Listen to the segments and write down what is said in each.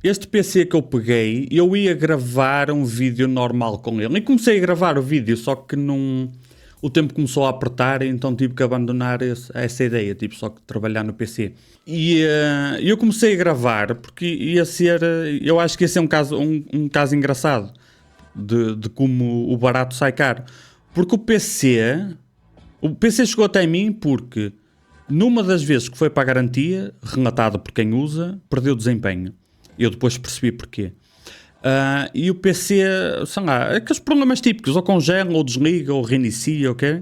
Este PC que eu peguei, eu ia gravar um vídeo normal com ele. E comecei a gravar o vídeo, só que o tempo começou a apertar, então tive que abandonar essa ideia, tipo só que trabalhar no PC. E eu comecei a gravar porque ia ser, eu acho que ia ser um caso engraçado de como o barato sai caro. Porque o PC chegou até mim porque numa das vezes que foi para a garantia, relatada por quem usa, perdeu desempenho. Eu depois percebi porquê. E o PC, sei lá, aqueles problemas típicos, ou congela, ou desliga, ou reinicia, ok?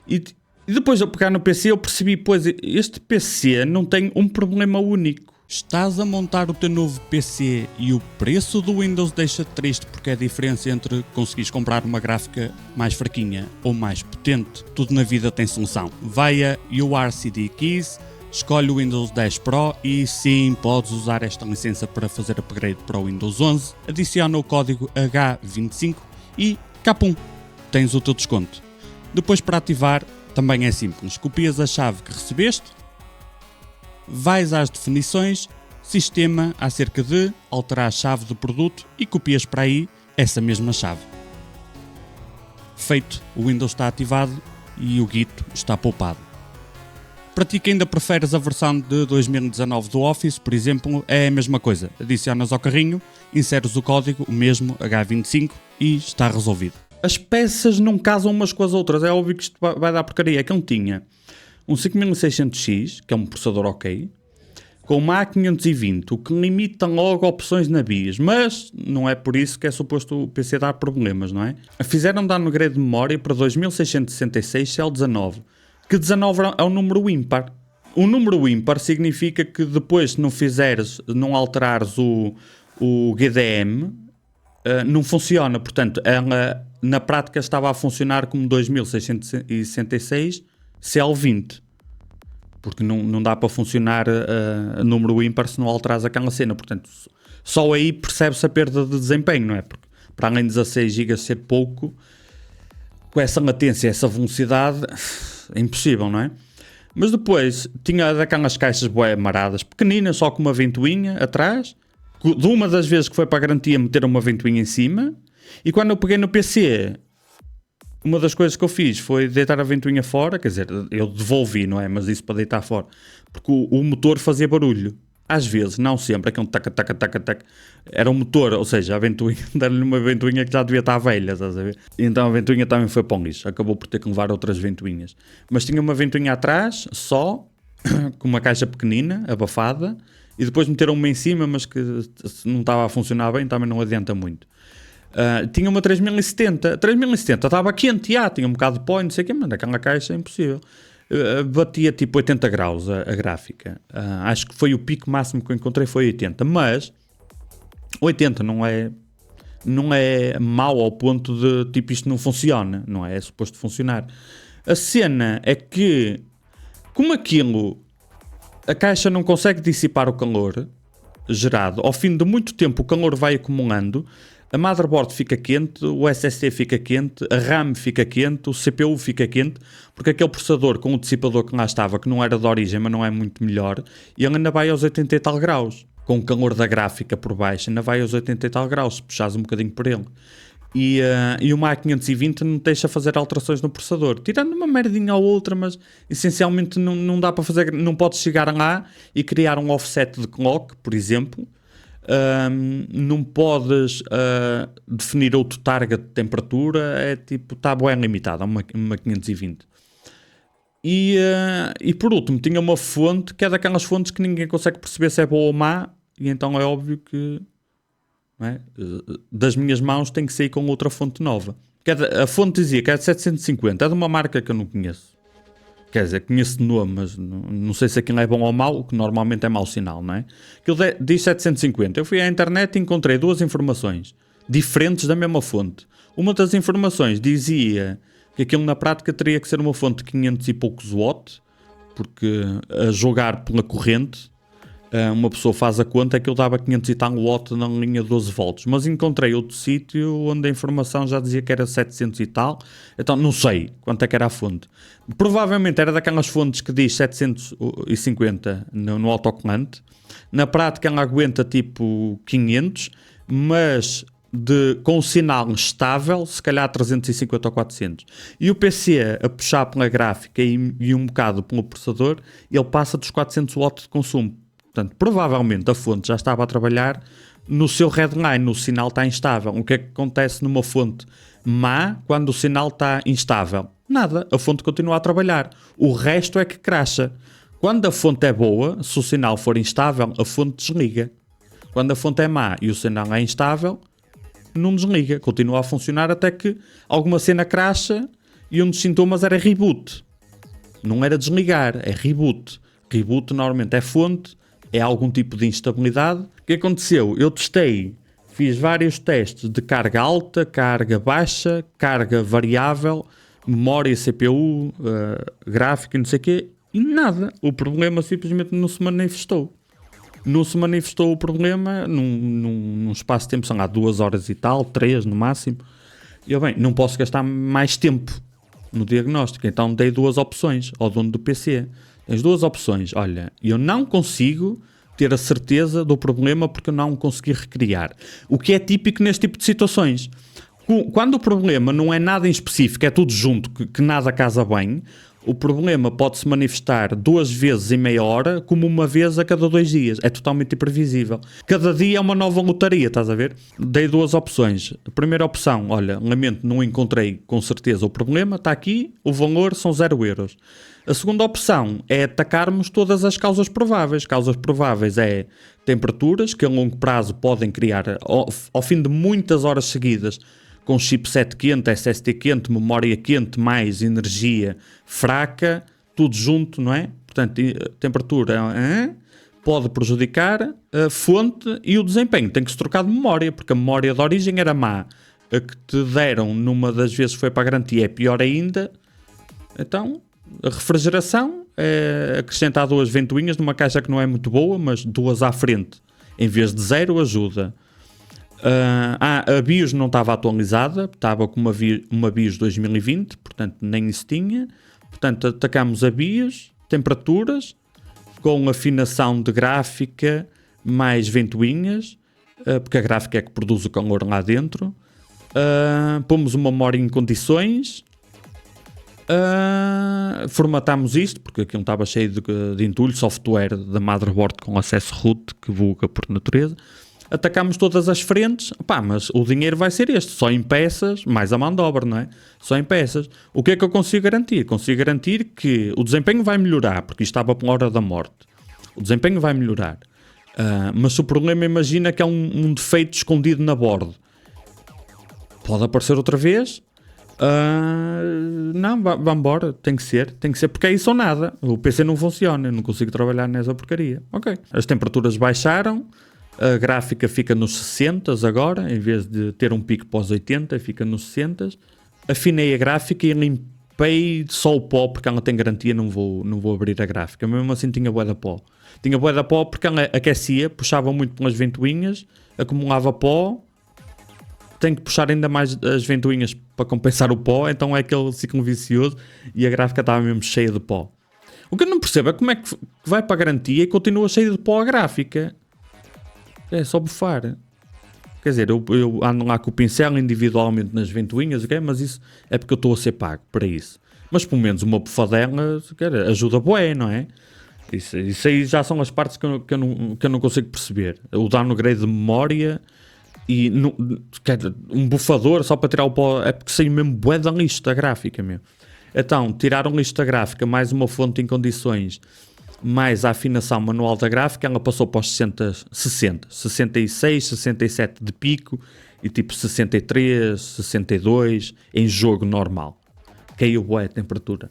E depois de eu pegar no PC, eu percebi, pois, este PC não tem um problema único. Estás a montar o teu novo PC e o preço do Windows deixa-te triste porque é a diferença entre conseguires comprar uma gráfica mais fraquinha ou mais potente. Tudo na vida tem solução. Vai a URCD Keys, escolhe o Windows 10 Pro e sim, podes usar esta licença para fazer upgrade para o Windows 11. Adiciona o código H25 e capum, tens o teu desconto. Depois para ativar também é simples, copias a chave que recebeste, vais às definições, sistema acerca de, alterar a chave do produto e copias para aí essa mesma chave. Feito, o Windows está ativado e o guito está poupado. Para ti que ainda preferes a versão de 2019 do Office, por exemplo, é a mesma coisa. Adicionas ao carrinho, inseres o código, o mesmo, H25, e está resolvido. As peças não casam umas com as outras, é óbvio que isto vai dar porcaria. É que ele tinha um 5600X, que é um processador ok, com uma A520, o que limita logo opções na BIOS, mas não é por isso que é suposto o PC dar problemas, não é? Fizeram downgrade de memória para 2666 CL19, que 19 é um número ímpar. Um número ímpar significa que depois, se não alterares o GDM, não funciona. Portanto, ela na prática estava a funcionar como 2666 CL20. Porque não dá para funcionar número ímpar se não alterares aquela cena. Portanto, só aí percebe-se a perda de desempenho, não é? Porque para além de 16 GB ser pouco, com essa latência, essa velocidade, é impossível, não é? Mas depois tinha daquelas caixas bué maradas, pequeninas, só com uma ventoinha atrás. De uma das vezes que foi para a garantia, meteram uma ventoinha em cima. E quando eu peguei no PC, uma das coisas que eu fiz foi deitar a ventoinha fora. Quer dizer, eu devolvi, não é? Mas isso para deitar fora. Porque o motor fazia barulho. Às vezes, não sempre, aquele taca. Era um motor, ou seja, a ventoinha, deram-lhe uma ventoinha que já devia estar velha, estás a ver? Então a ventoinha também foi para o lixo, acabou por ter que levar outras ventoinhas. Mas tinha uma ventoinha atrás, só, com uma caixa pequenina, abafada, e depois meteram uma em cima, mas que não estava a funcionar bem, também não adianta muito. Tinha uma 3070 estava quente, tinha um bocado de pó, não sei o quê, mas naquela caixa é impossível. Batia tipo 80 graus a gráfica. Acho que foi o pico máximo que eu encontrei, foi 80, mas 80 não é mau ao ponto de tipo isto não funciona, não é suposto funcionar. A cena é que, como a caixa não consegue dissipar o calor gerado, ao fim de muito tempo o calor vai acumulando, a motherboard fica quente, o SSD fica quente, a RAM fica quente, o CPU fica quente, porque aquele processador com o dissipador que lá estava, que não era de origem, mas não é muito melhor, e ele ainda vai aos 80 e tal graus. Com o calor da gráfica por baixo, ainda vai aos 80 e tal graus, se puxares um bocadinho por ele. E o A520 não deixa fazer alterações no processador, tirando uma merdinha ou outra, mas essencialmente não dá para fazer, não podes chegar lá e criar um offset de clock, por exemplo. Não podes definir outro target de temperatura, é tipo, está bem limitado, uma 520. E por último, tinha uma fonte que é daquelas fontes que ninguém consegue perceber se é boa ou má, e então é óbvio que, não é? Das minhas mãos tem que sair com outra fonte nova. A fonte dizia que é de 750, é de uma marca que eu não conheço. Quer dizer, conheço de nome, mas não sei se aquilo é bom ou mau, o que normalmente é mau sinal, não é? Aquilo diz 750. Eu fui à internet e encontrei duas informações diferentes da mesma fonte. Uma das informações dizia que aquilo na prática teria que ser uma fonte de 500 e poucos watts, porque a jogar pela corrente, uma pessoa faz a conta, aquilo dava 500 e tal watts na linha 12 volts, mas encontrei outro sítio onde a informação já dizia que era 700 e tal, então não sei quanto é que era a fonte. Provavelmente era daquelas fontes que diz 750 no autocolante. Na prática ela aguenta tipo 500, mas com um sinal estável, se calhar 350 ou 400. E o PC a puxar pela gráfica e um bocado pelo processador, ele passa dos 400 watts de consumo. Portanto, provavelmente a fonte já estava a trabalhar no seu redline, o sinal está instável. O que é que acontece numa fonte má quando o sinal está instável? Nada, a fonte continua a trabalhar. O resto é que crasha. Quando a fonte é boa, se o sinal for instável, a fonte desliga. Quando a fonte é má e o sinal é instável, não desliga, continua a funcionar até que alguma cena crasha e um dos sintomas era reboot. Não era desligar, é reboot. Reboot normalmente é fonte, é algum tipo de instabilidade. O que aconteceu? Eu testei, fiz vários testes de carga alta, carga baixa, carga variável, memória, CPU, gráfico e não sei o quê, e nada. O problema simplesmente não se manifestou. Não se manifestou o problema num espaço de tempo, sei lá, 2 horas e tal, 3 no máximo. E eu, bem, não posso gastar mais tempo no diagnóstico, então dei 2 opções ao dono do PC. Tens 2 opções. Olha, eu não consigo ter a certeza do problema porque eu não consegui recriar. O que é típico neste tipo de situações. Quando o problema não é nada em específico, é tudo junto, que nada casa bem, o problema pode-se manifestar 2 vezes em meia hora, como uma vez a cada 2 dias. É totalmente imprevisível. Cada dia é uma nova lotaria, estás a ver? Dei 2 opções. A primeira opção, olha, lamento, não encontrei com certeza o problema, está aqui, o valor são 0 euros. A segunda opção é atacarmos todas as causas prováveis. Causas prováveis é temperaturas, que a longo prazo podem criar, ao fim de muitas horas seguidas, com chipset quente, SSD quente, memória quente, mais energia fraca, tudo junto, não é? Portanto, temperatura pode prejudicar a fonte e o desempenho. Tem que se trocar de memória, porque a memória de origem era má. A que te deram numa das vezes foi para a garantia é pior ainda. Então, a refrigeração é acrescentar 2 ventoinhas numa caixa que não é muito boa, mas 2 à frente, em vez de 0, ajuda. A BIOS não estava atualizada, estava com uma BIOS 2020, portanto nem isso tinha. Portanto, atacámos a BIOS, temperaturas, com afinação de gráfica, mais ventoinhas, porque a gráfica é que produz o calor lá dentro. Pomos uma memória em condições, formatámos isto, porque aquilo estava cheio de entulho, software da motherboard com acesso root, que buga por natureza. Atacámos todas as frentes, mas o dinheiro vai ser este, só em peças, mais a mão de obra, não é? Só em peças. O que é que eu consigo garantir? Consigo garantir que o desempenho vai melhorar, porque isto estava pela hora da morte. O desempenho vai melhorar. Mas se o problema, imagina que é um defeito escondido na board, pode aparecer outra vez. Não, vamos embora, tem que ser, porque é isso ou nada. O PC não funciona, eu não consigo trabalhar nessa porcaria. Ok, as temperaturas baixaram. A gráfica fica nos 60 agora, em vez de ter um pico para os 80, fica nos 60. Afinei a gráfica e limpei só o pó, porque ela tem garantia, não vou abrir a gráfica. Mesmo assim tinha bué da pó. Tinha bué da pó porque ela aquecia, puxava muito pelas ventoinhas, acumulava pó. Tenho que puxar ainda mais as ventoinhas para compensar o pó, então é aquele ciclo vicioso e a gráfica estava mesmo cheia de pó. O que eu não percebo é como é que vai para a garantia e continua cheia de pó a gráfica. É só bufar. Quer dizer, eu ando lá com o pincel individualmente nas ventoinhas, okay? Mas isso é porque eu estou a ser pago para isso. Mas pelo menos uma bufadela ajuda bué, não é? Isso aí já são as partes que eu não consigo perceber. O downgrade de memória e um bufador só para tirar o pó, é porque saiu mesmo bué da lista gráfica mesmo. Então, tiraram lista gráfica, mais uma fonte em condições, mais a afinação manual da gráfica, ela passou para os 60, 66, 67 de pico e tipo 63, 62 em jogo normal. Caiu bué a temperatura.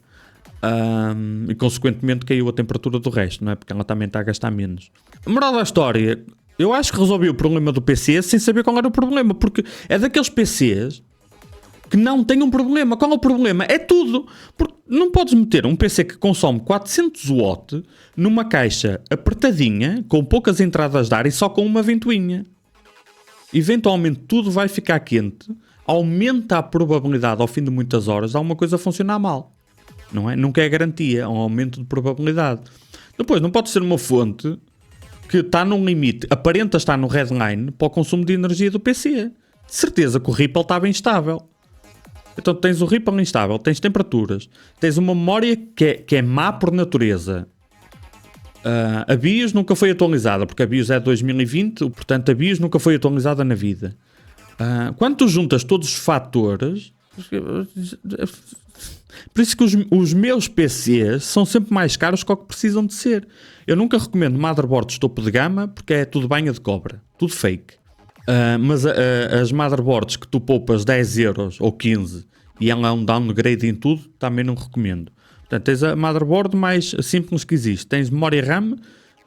E consequentemente caiu a temperatura do resto, não é? Porque ela também está a gastar menos. A moral da história, eu acho que resolvi o problema do PC sem saber qual era o problema, porque é daqueles PCs que não tem um problema. Qual é o problema? É tudo. Porque não podes meter um PC que consome 400 watts numa caixa apertadinha, com poucas entradas de ar e só com uma ventoinha. Eventualmente tudo vai ficar quente, aumenta a probabilidade ao fim de muitas horas de alguma coisa funcionar mal. Não é? Nunca é garantia, é um aumento de probabilidade. Depois, não pode ser uma fonte que está num limite, aparenta estar no redline para o consumo de energia do PC. De certeza que o Ripple estava instável. Então tens o Ripple instável, tens temperaturas, tens uma memória que é má por natureza. A BIOS nunca foi atualizada, porque a BIOS é de 2020, portanto a BIOS nunca foi atualizada na vida. Quando tu juntas todos os fatores... Por isso que os meus PCs são sempre mais caros que o que precisam de ser. Eu nunca recomendo motherboards topo de gama, porque é tudo banha de cobra, tudo fake. Mas as motherboards que tu poupas 10 euros ou 15 e ela é um downgrade em tudo, também não recomendo. Portanto, tens a motherboard mais simples que existe. Tens memória RAM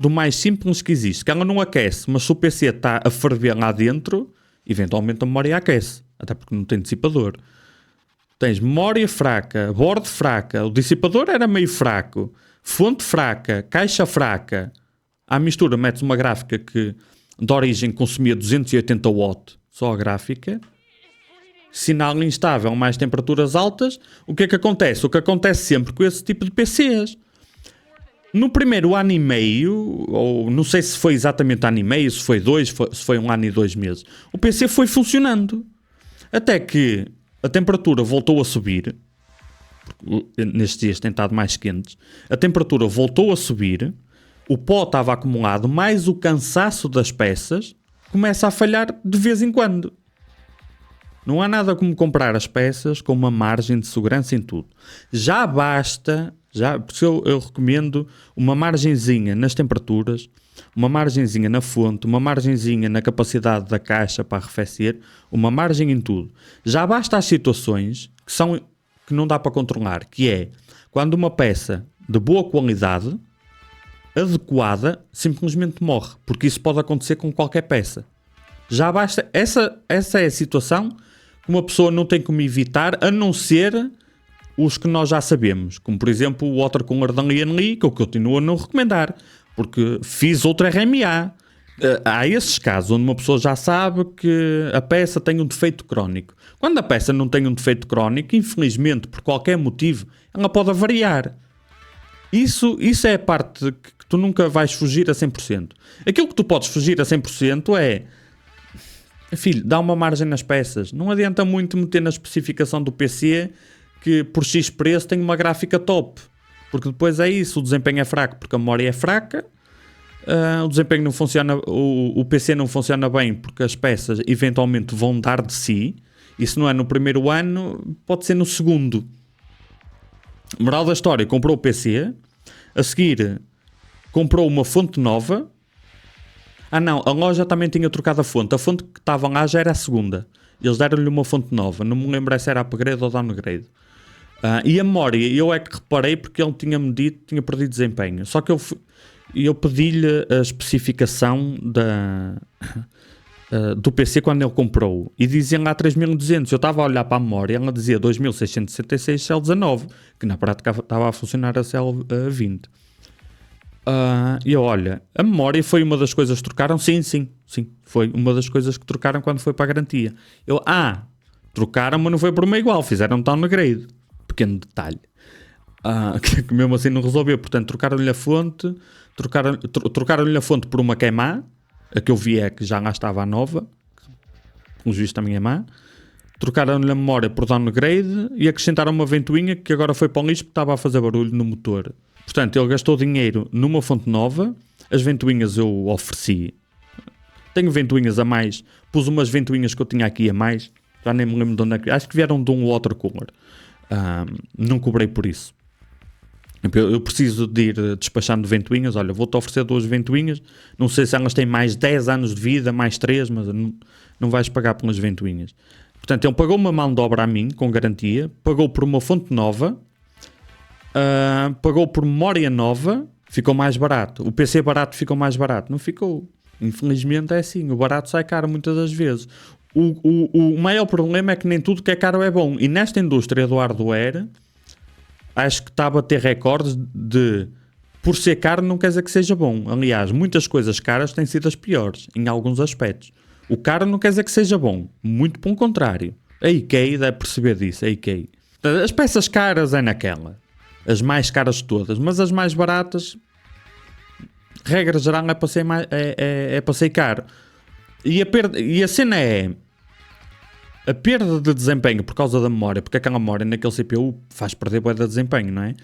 do mais simples que existe, que ela não aquece, mas se o PC está a ferver lá dentro, eventualmente a memória aquece, até porque não tem dissipador. Tens memória fraca, board fraca, o dissipador era meio fraco, fonte fraca, caixa fraca. À mistura metes uma gráfica que de origem consumia 280 watts, só a gráfica. Sinal instável, mais temperaturas altas. O que é que acontece? O que acontece sempre com esse tipo de PCs. No primeiro ano e meio, ou não sei se foi exatamente ano e meio, se foi 2, se foi 1 ano e 2 meses, o PC foi funcionando. Até que a temperatura voltou a subir. Nestes dias tem estado mais quentes. A temperatura voltou a subir. O pó estava acumulado, mais o cansaço das peças começa a falhar de vez em quando. Não há nada como comprar as peças com uma margem de segurança em tudo. Já basta, por isso eu recomendo uma margenzinha nas temperaturas, uma margenzinha na fonte, uma margenzinha na capacidade da caixa para arrefecer, uma margem em tudo. Já basta as situações que não dá para controlar, que é quando uma peça de boa qualidade, adequada, simplesmente morre, porque isso pode acontecer com qualquer peça. Já basta, essa é a situação que uma pessoa não tem como evitar, a não ser os que nós já sabemos, como por exemplo o watercooler da Lian, que eu continuo a não recomendar, porque fiz outro RMA. Há esses casos onde uma pessoa já sabe que a peça tem um defeito crónico. Quando a peça não tem um defeito crónico, infelizmente, por qualquer motivo, ela pode variar. Isso é a parte que tu nunca vais fugir a 100%. Aquilo que tu podes fugir a 100% é... Filho, dá uma margem nas peças. Não adianta muito meter na especificação do PC que por X preço tem uma gráfica top. Porque depois é isso, o desempenho é fraco porque a memória é fraca, o desempenho não funciona, o PC não funciona bem porque as peças eventualmente vão dar de si. Isso não é no primeiro ano, pode ser no segundo. Moral da história, comprou o PC, a seguir comprou uma fonte nova. Não, a loja também tinha trocado a fonte que estava lá já era a segunda. Eles deram-lhe uma fonte nova, não me lembro se era upgrade ou downgrade. E a memória, eu é que reparei porque ele tinha-me dito que tinha perdido desempenho. Só que eu pedi-lhe a especificação do PC quando ele comprou. E dizia lá 3200. Eu estava a olhar para a memória, ela dizia 2666 CL19, que na prática estava a funcionar a CL20. E eu, olha, a memória foi uma das coisas que trocaram? Sim, foi uma das coisas que trocaram quando foi para a garantia. Trocaram, mas não foi por uma igual, fizeram um downgrade. Pequeno detalhe. Que mesmo assim não resolveu. Portanto, trocaram-lhe a fonte, trocaram-lhe a fonte por uma que é má, a que eu vi é que já lá estava a nova, o juiz também é má. Trocaram-lhe a memória por downgrade e acrescentaram uma ventoinha que agora foi para o lixo porque estava a fazer barulho no motor. Portanto, ele gastou dinheiro numa fonte nova. As ventoinhas eu ofereci. Tenho ventoinhas a mais. Pus umas ventoinhas que eu tinha aqui a mais. Já nem me lembro de onde é que... Acho que vieram de um watercooler. Não cobrei por isso. Eu preciso de ir despachando ventoinhas. Olha, vou-te oferecer 2 ventoinhas. Não sei se elas têm mais 10 anos de vida, mais 3, mas não vais pagar pelas ventoinhas. Portanto, ele pagou uma mão de obra a mim, com garantia. Pagou por uma fonte nova. Pagou por memória nova, ficou mais barato. O PC barato ficou mais barato. Não ficou. Infelizmente é assim. O barato sai caro muitas das vezes. O maior problema é que nem tudo que é caro é bom. E nesta indústria do hardware, acho que está a bater recordes de... Por ser caro não quer dizer que seja bom. Aliás, muitas coisas caras têm sido as piores, em alguns aspectos. O caro não quer dizer que seja bom. Muito pelo contrário. A IKEA deve perceber disso, a IKEA. As peças caras é naquela. As mais caras de todas. Mas as mais baratas, regra geral, é para ser, é para ser caro. E a cena é... A perda de desempenho por causa da memória, porque aquela memória naquele CPU faz perder bué de desempenho, não é?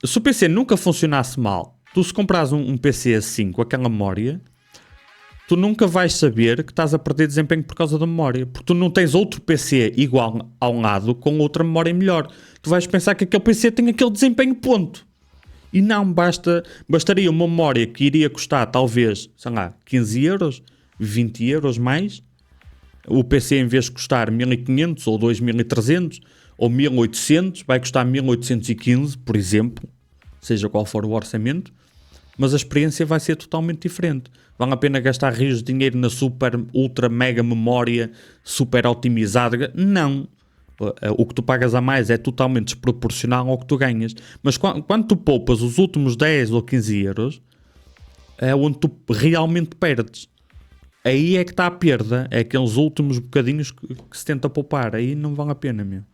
Se o PC nunca funcionasse mal, tu se comprares um PC assim com aquela memória, tu nunca vais saber que estás a perder desempenho por causa da memória, porque tu não tens outro PC igual ao lado com outra memória melhor. Tu vais pensar que aquele PC tem aquele desempenho, ponto. E não, bastaria uma memória que iria custar talvez, sei lá, 15 euros, 20 euros mais. O PC, em vez de custar 1500 ou 2300 ou 1800, vai custar 1815, por exemplo, seja qual for o orçamento, mas a experiência vai ser totalmente diferente. Vale a pena gastar rios de dinheiro na super, ultra, mega memória, super otimizada? Não. O que tu pagas a mais é totalmente desproporcional ao que tu ganhas. Mas quando tu poupas os últimos 10 ou 15 euros, é onde tu realmente perdes. Aí é que está a perda, é aqueles últimos bocadinhos que se tenta poupar, aí não vale a pena mesmo.